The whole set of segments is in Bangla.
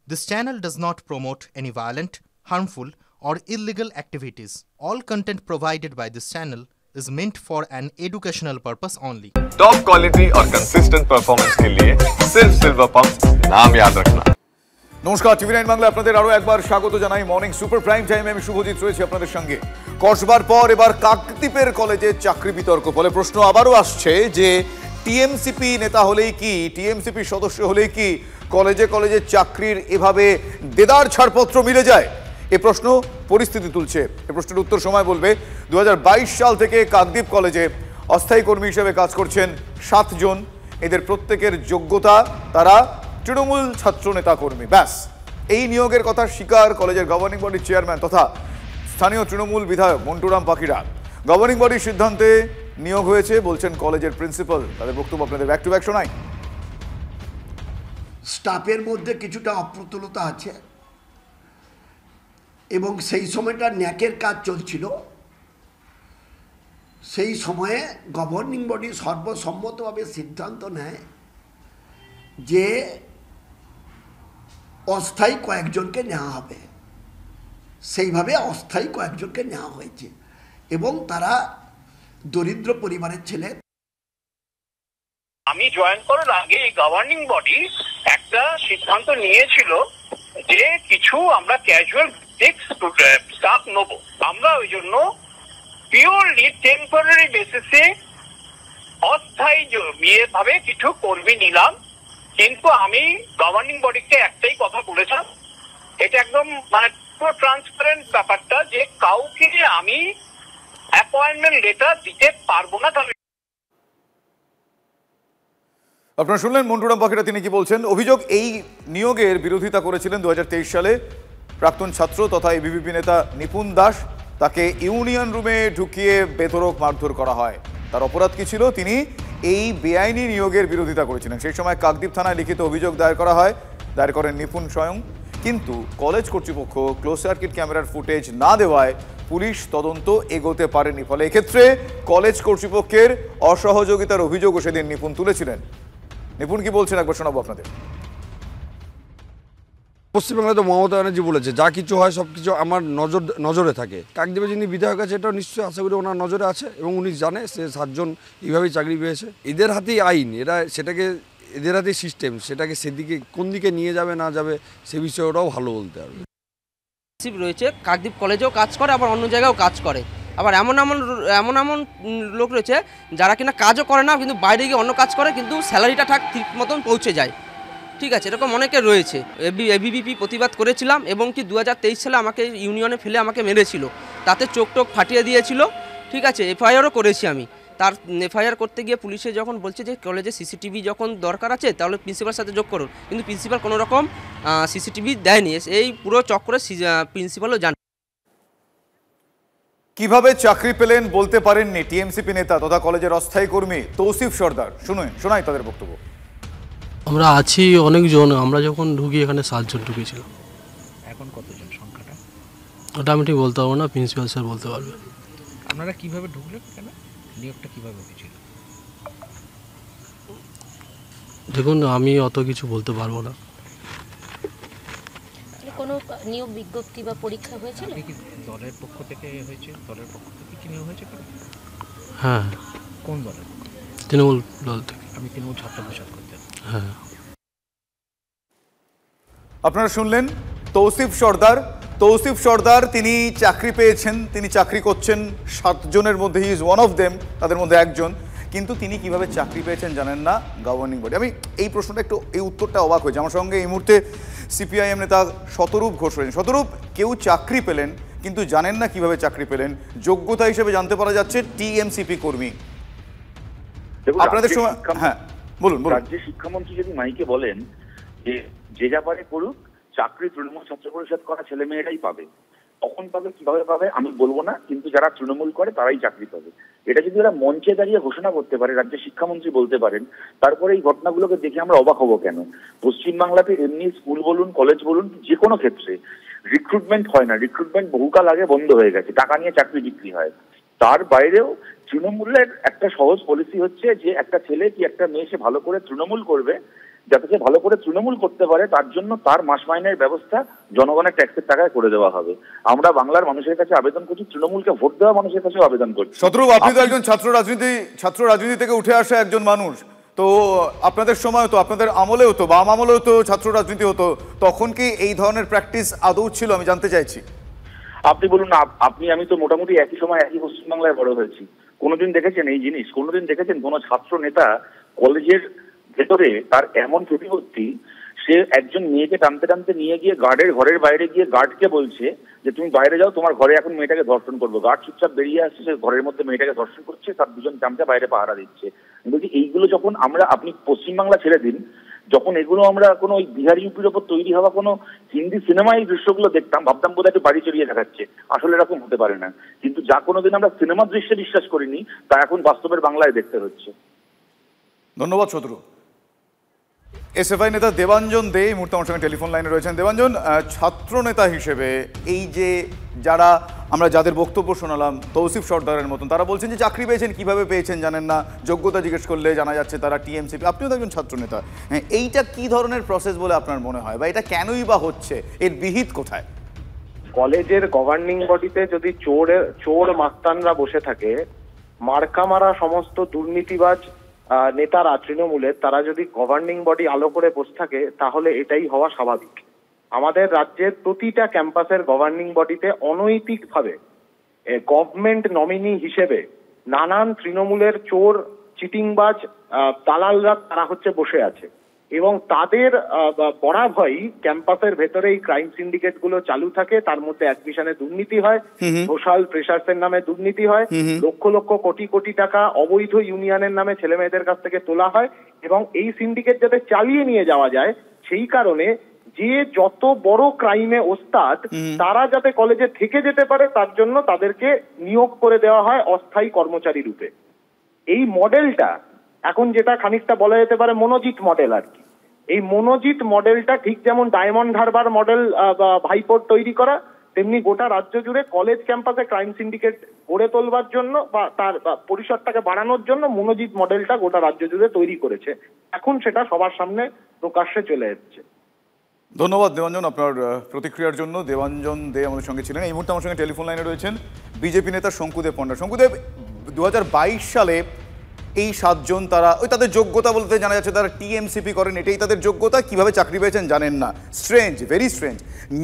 This channel does not promote any violent, harmful, or illegal activities. All content provided by this channel is meant for an educational purpose only. Top quality और कंसिस्टेंट परफॉर्मेंस के लिए सिर्फ सिल्वर पंप नाम याद रखना। নমস্কার, টিভি9 বাংলা আপনাদের আরো একবার স্বাগত জানাই। মর্নিং সুপার প্রাইম টাইমে আমি শুভজিৎ রয়েছি আপনাদের সঙ্গে। কসবার পর এবার কাকদ্বীপের কলেজে চাকরি বিতর্ক ফলে প্রশ্ন আবারও আসছে যে টিএমসিপি নেতা হলেই কি, টিএমসিপি সদস্য হলেই কি কলেজে কলেজে চাকরির এভাবে দেদার ছাড়পত্র মিলে যায়? এই প্রশ্ন পরিস্থিতি তুলছে। এই প্রশ্নের উত্তর সময় বলবে। 2022 সাল থেকে কাকদ্বীপ কলেজে অস্থায়ী কর্মী হিসেবে কাজ করছেন 7 জন। এদের প্রত্যেকের যোগ্যতা, তারা তৃণমূল ছাত্র নেতা কর্মী। ব্যাস, এই নিয়োগের কথা স্বীকার কলেজের গভর্নিং বডির চেয়ারম্যান তথা স্থানীয় তৃণমূল বিধায়ক মন্টুরাম পাখিরা। গভর্নিং বডির সিদ্ধান্তে নিয়োগ হয়েছে বলছেন কলেজের প্রিন্সিপাল। তাদের বক্তব্য আপনাদের ব্যাক টু ব্যাক শোনাই। স্টাফের মধ্যে কিছুটা অপ্রতুলতা আছে এবং সেই সময়টা ন্যাকের কাজ চলছিল। সেই সময়ে গভর্নিং বডি সর্বসম্মতভাবে সিদ্ধান্ত নেয় যে অস্থায়ী কয়েকজনকে নেওয়া হবে। সেইভাবে অস্থায়ী কয়েকজনকে নেওয়া হয়েছে এবং তারা দরিদ্র পরিবারের ছেলে। আমি জয়েন করার আগে এই গভর্নিং বডি একটা সিদ্ধান্ত নিয়েছিল যে কিছু আমরা ক্যাজুয়াল স্টাফ নেব। আমরা ওই জন্য পিওরলি টেম্পোরারি বেসিসে অস্থায়ী ভাবে কিছু কর্মী নিলাম। কিন্তু আমি গভর্নিং বডিকে একটাই কথা বলেছিলাম, এটা একদম মানে পুরো ট্রান্সপারেন্ট ব্যাপারটা, যে কাউকে আমি অ্যাপয়েন্টমেন্ট লেটার দিতে পারবো না। তাহলে আপনারা শুনলেন মন্টুরাম পাখিরা, তিনি কি বলছেন। অভিযোগ, এই নিয়োগের বিরোধিতা করেছিলেন 2023 সালে প্রাক্তন ছাত্র তথা এবিভিপি নেতা নিপুণ দাস। তাকে ইউনিয়ন রুমে ঢুকিয়ে বেধড়ক মারধর করা হয়। তার অপরাধ কি ছিল? তিনি এই বেআইনি নিয়োগের বিরোধিতা করেছিলেন। সেই সময় কাকদ্বীপ থানায় লিখিত অভিযোগ দায়ের করা হয়, দায়ের করেন নিপুণ স্বয়ং। কিন্তু কলেজ কর্তৃপক্ষ ক্লোজ সার্কিট ক্যামেরার ফুটেজ না দেওয়ায় পুলিশ তদন্ত এগোতে পারেনি। ফলে এক্ষেত্রে কলেজ কর্তৃপক্ষের অসহযোগিতার অভিযোগও সেদিন নিপুণ তুলেছিলেন। নিপুণ কি বলছেন একবার শোনাবো আপনাদের। পশ্চিমবাংলায় তো মমতা ব্যানার্জি বলেছে যা কিছু হয় সব কিছু আমার নজরে থাকে। কাকদ্বীপে যিনি বিধায়ক আছে এটাও নিশ্চয়ই আশা করি ওনার নজরে আছে এবং উনি জানে সে 7 জন এইভাবেই চাকরি পেয়েছে। এদের হাতেই আইন, এরা সেটাকে, এদের হাতেই সিস্টেম, সেটাকে সেদিকে কোন দিকে নিয়ে যাবে না যাবে সে বিষয়ে ওরাও ভালো বলতে পারবে। রয়েছে কাকদ্বীপ কলেজেও কাজ করে, আবার অন্য জায়গায়ও কাজ করে। আবার এমন লোক রয়েছে যারা কিনা কাজও করে না, কিন্তু বাইরে গিয়ে অন্য কাজ করে, কিন্তু স্যালারিটা ঠিক মতন পৌঁছে যায়। ঠিক আছে, এরকম অনেকে রয়েছে। এবিভিপি প্রতিবাদ করেছিলাম এবং কি 2023 সালে আমাকে ইউনিয়নে ফেলে আমাকে মেরেছিল, তাতে চোখ টোক ফাটিয়ে দিয়েছিল। ঠিক আছে, এফআইআরও করেছি আমি। তার এফআইআর করতে গিয়ে পুলিশে যখন বলছে যে কলেজে সিসিটিভি যখন দরকার আছে তাহলে প্রিন্সিপালের সাথে যোগ করুন, কিন্তু প্রিন্সিপাল কোনো রকম সিসিটিভি দেয়নি। এই পুরো চক্করে প্রিন্সিপালও জানে। কিভাবে চাকরি পেলেন বলতে পারেননি টিএমসিপি নেতা তথা কলেজের অস্থায়ী কর্মী তৌসিফ সর্দার। শোনাই তাদের বক্তব্য। আমরা আছি অনেকজন, আমরা যখন ঢুকি এখানে 7 জন ঢুকেছিল। এখন কতজন সংখ্যাটা? ওটা আমি ঠিক বলতে পারবো না, প্রিন্সিপাল স্যার বলতে পারবে। আপনারা কিভাবে ঢুকলেন, কেন নিয়োগটা কিভাবে হয়েছিল? দেখুন, আমি অত কিছু বলতে পারবো না। কোনো নিয়োগ বিজ্ঞপ্তি বা পরীক্ষা হয়েছিল? দলের পক্ষ থেকে হয়েছে? দলের পক্ষ থেকে কি নিয়োগ হয়েছে? হ্যাঁ। কোন দলের? তৃণমূল দল থেকে। আমি তৃণমূল ছাত্র পরিষদ করতেন। হ্যাঁ। আপনারা শুনলেন তৌসিফ সর্দার, তিনি চাকরি পেয়েছেন, তিনি চাকরি করছেন 7 জনের মধ্যে, he is one of them, তাদের মধ্যে একজন। কিন্তু তিনি কিভাবে চাকরি পেয়েছেন জানেন না গভর্নিং বডি। আমি এই প্রশ্নটা একটু, এই উত্তরটা অবাক হয়েছে। আমার সঙ্গে এই মুহূর্তে সিপিআইএম নেতা শতরূপ ঘোষ রয়েছেন। শতরূপ, কেউ চাকরি পেলেন কিন্তু জানেন না কিভাবে চাকরি পেলেন, যোগ্যতা হিসেবে জানতে পারা যাচ্ছে টিএমসিপি কর্মী। আপনাদের সময়, হ্যাঁ বলুন। রাজ্যের শিক্ষামন্ত্রী যদি মাইকে বলেন যে যা পারে করুক, চাকরি তৃণমূল ছাত্র পরিষদ করা ছেলে মেয়েরাই পাবে, কখন পাবে কিভাবে পাবে আমি বলবো না, কিন্তু যারা তৃণমূল করে তারাই চাকরি পাবে। এটা যদি ওরা মঞ্চে দাঁড়িয়ে ঘোষণা করতে পারে, রাজ্যের শিক্ষামন্ত্রী বলতে পারেন, তারপরে এই ঘটনাগুলোকে দেখে আমরা অবাক হবো কেন? পশ্চিমবাংলাতে এমনি স্কুল বলুন, কলেজ বলুন, যে কোনো ক্ষেত্রে রিক্রুটমেন্ট হয় না। রিক্রুটমেন্ট বহুকাল আগে বন্ধ হয়ে গেছে, টাকা নিয়ে চাকরি বিক্রি হয়। তার বাইরেও তৃণমূলের একটা সহজ পলিসি হচ্ছে যে একটা ছেলে কি একটা মেয়ে সে ভালো করে তৃণমূল করবে, যাতে সে ভালো করে তৃণমূল করতে পারে, তার জন্য তার মাস মাইনের ব্যবস্থা জনগণের ট্যাক্সের টাকায় করে দেওয়া হবে। আমরা বাংলার মানুষের কাছে আবেদন করছি, তৃণমূলকে ভোট দেওয়া মানুষের কাছে আবেদন করছি। শত্রু, আপনি তো একজন ছাত্র রাজনীতি থেকে উঠে আসা একজন মানুষ, তো আপনাদের সময় তো, আপনাদের আমলেও তো, বাম আমলেও তো ছাত্র রাজনীতি হতো, তখন কি এই ধরনের প্র্যাকটিস আদৌ ছিল? আমি জানতে চাইছি। আপনি বলুন না, আমি তো মোটামুটি একই সময় একই পশ্চিমবাংলায় বড় হয়েছি। কোনোদিন দেখেছেন এই জিনিস? কোনোদিন দেখেছেন কোনো ছাত্র নেতা কলেজের ভেতরে তার এমন প্রতিপত্তি, সে একজন মেয়েকে টানতে টানতে নিয়ে গিয়ে গার্ডের ঘরের বাইরে গিয়ে গার্ডকে বলছে যে তুমি বাইরে যাও, তোমার ঘরে এখন মেয়েটাকে ধর্ষণ করবো। গার্ড চুপচাপ বেরিয়ে আসছে, সে ঘরের মধ্যে মেয়েটাকে ধর্ষণ করছে, তার দুজন চামচা বাইরে পাহারা দিচ্ছে। বলছি এইগুলো যখন আপনি পশ্চিমবাংলা ছেড়ে দিন, যখন এগুলো আমরা কোনো ওই বিহার ইউপির ওপর তৈরি হওয়া কোনো হিন্দি সিনেমায় এই দৃশ্যগুলো দেখতাম, ভাবতাম বোধহয় একটু বাড়ি চড়িয়ে দেখাচ্ছে। আসলে এরকম হতে পারে না। কিন্তু যা কোনোদিন আমরা সিনেমার দৃশ্যে বিশ্বাস করিনি, তা এখন বাস্তবের বাংলায় দেখতে হচ্ছে। ধন্যবাদ শত্রু। এসএফআই নেতা দেবাঞ্জন দে এই মুহূর্তে আমার সঙ্গে টেলিফোন লাইনে রয়েছেন। দেবাঞ্জন, ছাত্র নেতা হিসেবে এই যে যাদের বক্তব্য শোনালাম, তৌসিফ সর্দারের মতন, তারা বলছেন যে চাকরি পেয়েছেন, কিভাবে পেয়েছেন জানেন না, যোগ্যতা জিজ্ঞেস করলে জানা যাচ্ছে তারা টিএমসিপি। আপনিও তো একজন ছাত্র নেতা, এইটা কি ধরনের প্রসেস বলে আপনার মনে হয়, বা এটা কেনই বা হচ্ছে, এর বিহিত কোথায়? কলেজের গভর্নিং বডিতে যদি চোর মাস্তানরা বসে থাকে, মার্কা মারা সমস্ত দুর্নীতিবাজ নেতারা তৃণমূলের, তারা যদি গভর্নিং বডি আলো করে বসে থাকে, তাহলে এটাই হওয়া স্বাভাবিক। আমাদের রাজ্যের প্রতিটা ক্যাম্পাসের গভর্নিং বডিতে অনৈতিকভাবে গভর্নমেন্ট নমিনি হিসেবে নানান তৃণমূলের চোর চিটিংবাজ দালালরা তারা বসে আছে, এবং তাদের বরাবরই ক্যাম্পাসের ভেতরে এই ক্রাইম সিন্ডিকেট গুলো চালু থাকে। তার মধ্যে অ্যাডমিশনে দুর্নীতি হয়, সোশ্যাল প্রেশার্সের নামে দুর্নীতি হয়, লক্ষ লক্ষ কোটি কোটি টাকা অবৈধ ইউনিয়নের নামে ছেলে মেয়েদের কাছ থেকে তোলা হয়, এবং এই সিন্ডিকেট যাতে চালিয়ে নিয়ে যাওয়া যায় সেই কারণে যে যত বড় ক্রাইমে ওস্তাদ তারা যাতে কলেজে থেকে যেতে পারে, তার জন্য তাদেরকে নিয়োগ করে দেওয়া হয় অস্থায়ী কর্মচারী রূপে। এই মডেলটা এখন যেটা খানিকটা বলা যেতে পারে মনোজিৎ মডেল আর কি। এই মনোজিৎ মডেলটা ঠিক যেমন ডায়মন্ড হারবার মডেল ভাইপোর্ট তৈরি করা, তেমনি গোটা রাজ্য জুড়ে কলেজ ক্যাম্পাসে ক্রাইম সিন্ডিকেট গড়ে তোলবার জন্য বা তার পরিসরটাকে বাড়ানোর জন্য মনোজিৎ মডেলটা গোটা রাজ্য জুড়ে তৈরি করেছে। এখন সেটা সবার সামনে প্রকাশ্যে চলে এসেছে। ধন্যবাদ দেবাঞ্জন আপনার প্রতিক্রিয়ার জন্য। দেবাঞ্জন দে আমাদের সঙ্গে ছিলেন। এই মুহূর্তে আমার সঙ্গে টেলিফোন লাইনে রয়েছেন বিজেপি নেতা শঙ্কুদেব পণ্ডা। শঙ্কুদেব, 2022 সালে এই 7 জন তাদের যোগ্যতা বলতে জানা যাচ্ছে তারা টিএমসিপি করেন, এটাই তাদের যোগ্যতা, কিভাবে চাকরি পেয়েছেন জানেন না। Strange, very strange.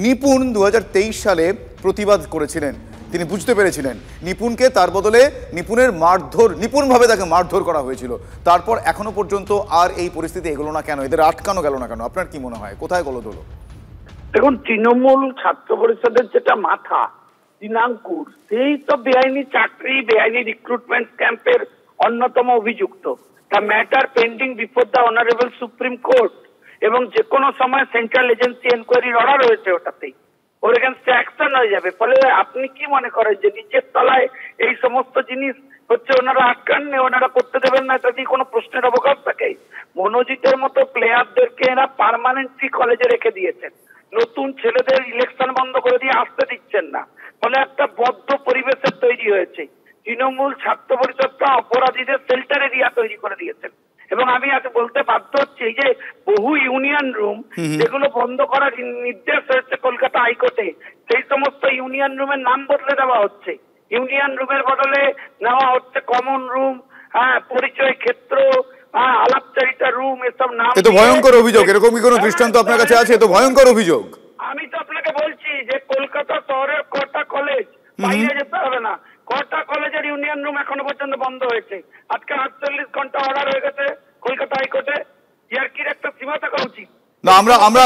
নিপুণ 2023 সালে প্রতিবাদ করেছিলেন, তিনি বুঝতে পেরেছিলেন নিপুণকে, তার বদলে নিপুণভাবে তাকে মারধর করা হয়েছিল। তারপর এখনো পর্যন্ত আর এই পরিস্থিতি এগোলো না কেন? এদের আটকানো গেল না কেন? আপনার কি মনে হয় কোথায় গলদ হলো? দেখুন, তৃণমূল ছাত্র পরিষদের যেটা মাথা দিনাঙ্কুর, সেই তো বেআইনি চাকরি, বেআইনি রিক্রুটমেন্ট ক্যাম্পের অন্যতম অভিযুক্ত। The matter pending before the honourable supreme court, এবং যে কোনো সময় সেন্ট্রাল এজেন্সি এনকোয়ারির অর্ডার রয়েছে, ওটাতেই ওর এগেনস্টে অ্যাকশন হয়ে যাবে। ফলে আপনি কি মনে করেন যে নিচের তলায় এই সমস্ত জিনিস ওনারা আটকান নেই, ওনারা করতে দেবেন না, এটা দিয়ে কোনো প্রশ্নের অবকাশ থাকে? মনোজিতের মতো প্লেয়ারদেরকে এরা পার্মানেন্টলি কলেজে রেখে দিয়েছেন, নতুন ছেলেদের ইলেকশন বন্ধ করে দিয়ে আসতে দিচ্ছেন না। ফলে একটা বদ্ধ পরিবেশের তৈরি হয়েছে। তৃণমূল ছাত্র পরিষদটা অপরাধীদের শেল্টার এরিয়া তৈরি করে দিয়েছেন। এবং আমি আজ বলতে বাধ্য হচ্ছি, এই যে বহু ইউনিয়ন রুম যেগুলো বন্ধ করার নির্দেশ হয়েছে কলকাতা হাইকোর্টে, সেই সমস্ত ইউনিয়ন রুমের নাম বদলে দেওয়া হচ্ছে। ইউনিয়ন রুমের বদলে নেওয়া হচ্ছে কমন রুম, পরিচয় ক্ষেত্র, আলাপচারিতা রুম, এসব নাম। এ তো ভয়ঙ্কর অভিযোগ। এরকম কি কোনো দৃষ্টান্ত আপনার কাছে আছে? এ তো ভয়ঙ্কর অভিযোগ। আমি তো আপনাকে বলছি যে কলকাতা শহরের কটা কলেজ, বাইরে যেতে হবে না, কটা কলেজের ইউনিয়ন রুম এখনো পর্যন্ত বন্ধ হয়েছে। আজকে 48 ঘন্টা অর্ডার হয়ে গেছে কলকাতা হাইকোর্টে। ইয়ার্কির একটা সীমা থাকা উচিত। না, আমরা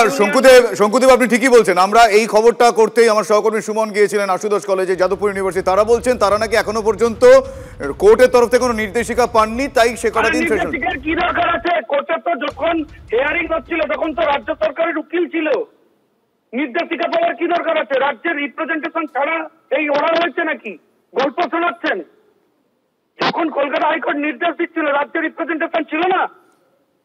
শঙ্কুদেব আপনি ঠিকই বলছেন। আমরা এই খবরটা করতেই আমার সহকর্মী সুমন গিয়েছিলেন আশুতোষ কলেজে, যাদবপুর ইউনিভার্সিটি। তারা বলছেন তারা নাকি এখনো পর্যন্ত কোর্টের তরফ থেকে কোনো নির্দেশিকা পাননি, তাই সে কটা দিন কি দরকার আছে? কোর্টে তো যখন হিয়ারিং হচ্ছিল তখন তো রাজ্য সরকারের উকিল ছিল, নির্দেশিকা পাওয়ার কি দরকার আছে? রাজ্যের রিপ্রেজেন্টেশন ছাড়া এই অর্ডার হয়েছে নাকি? গল্প শোনাচ্ছেন। যখন কলকাতা হাইকোর্ট নির্দেশ দিচ্ছিল রাজ্যের রিপ্রেজেন্টেশন ছিল না,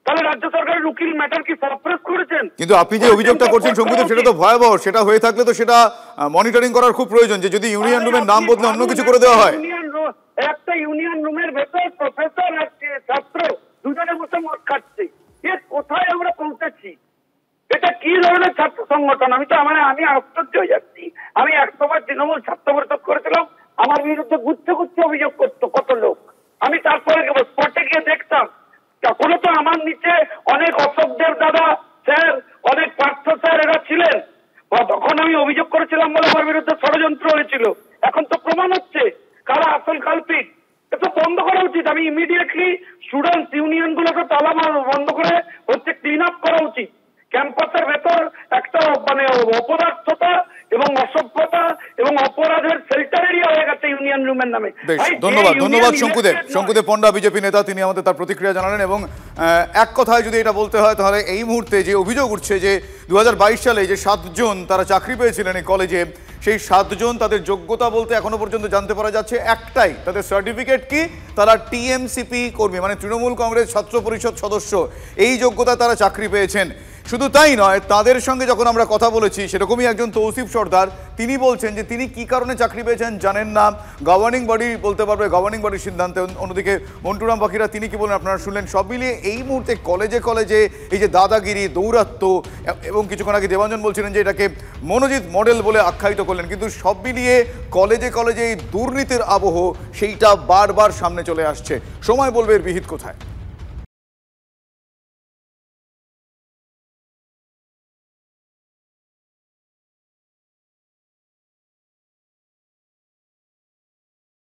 তাহলে রাজ্য সরকারের উকিল ম্যাটার কি সাপ্রেস করেছেন? কিন্তু আপনি যে অভিযোগটা করছেন শঙ্কুদেব, সেটা তো ভয়াবহ। সেটা হয়ে থাকলে তো সেটা মনিটরিং করার খুব প্রয়োজন, যে যদি ইউনিয়ন রুমের নাম বদলে অন্য কিছু করে দেওয়া হয়। একটা ইউনিয়ন রুমের ভেতর প্রফেসর আর ছাত্র দুজনে বসে মদ খাচ্ছে, এর কোথায় আমরা পৌঁছেছি? এটা কি ধরনের ছাত্র সংগঠন? আমি আশ্চর্য হয়ে যাচ্ছি। আমি 100 বার তৃণমূল ছাত্র পরিষদ করেছিলাম, আমার বিরুদ্ধে গুচ্ছে গুচ্ছে অভিযোগ করতো কত লোক। আমি তারপরে স্পটে গিয়ে দেখতাম, তখনও তো আমার নিচে অনেক অশোকদেব দাদা স্যার, অনেক পার্থ স্যার এরা ছিলেন। তখন আমি অভিযোগ করেছিলাম বলে আমার বিরুদ্ধে ষড়যন্ত্র হয়েছিল। এখন তো প্রমাণ হচ্ছে কারা আসল কাল্পিক। এটা বন্ধ করা উচিত। আমি ইমিডিয়েটলি স্টুডেন্টস ইউনিয়ন গুলোকে তালা বন্ধ করে হচ্ছে ক্লিন আপ করা উচিত। ক্যাম্পাসের ভেতর একটা অপদার্থতা এবং অসভ্যতা এবং অপরাধের শেল্টার এরিয়া হয়ে গেছে ইউনিয়ন রুমের নামে। ধন্যবাদ শঙ্কুদেব পণ্ডা, বিজেপি নেতা, তিনি আমাদের তার প্রতিক্রিয়া জানালেন। এবং এক কথায় যদি এটা বলতে হয় তাহলে এই মুহূর্তে যে অভিযোগ উঠছে যে 2022 সালে যে 7 জন তারা চাকরি পেয়েছিলেন এই কলেজে, সেই 7 জন তাদের যোগ্যতা বলতে এখনো পর্যন্ত জানতে পারা যাচ্ছে একটাই, তাদের সার্টিফিকেট কি, তারা টিএমসিপি কর্মী, মানে তৃণমূল কংগ্রেস ছাত্র পরিষদ সদস্য, এই যোগ্যতা তারা চাকরি পেয়েছেন। শুধু তাই নয়, তাদের সঙ্গে যখন আমরা কথা বলেছি সেরকমই একজন তৌসিফ সর্দার, তিনি বলছেন যে তিনি কি কারণে চাকরি পেয়েছেন জানেন না, গভর্নিং বডি বলতে পারবে, গভর্নিং বডির সিদ্ধান্তে। অন্যদিকে মন্টুরাম পাখিরা তিনি কি বলেন আপনারা শুনলেন। সব মিলিয়ে এই মুহূর্তে কলেজে কলেজে এই যে দাদাগিরি, দৌরাত্ম্য, এবং কিছুক্ষণ আগে দেবাঞ্জন বলছিলেন যে এটাকে মনোজিৎ মডেল বলে আখ্যায়িত করলেন, কিন্তু সব মিলিয়ে কলেজে কলেজে এই দুর্নীতির আবহ সেইটা বারবার সামনে চলে আসছে। সময় বলবে এর বিহিত কোথায়।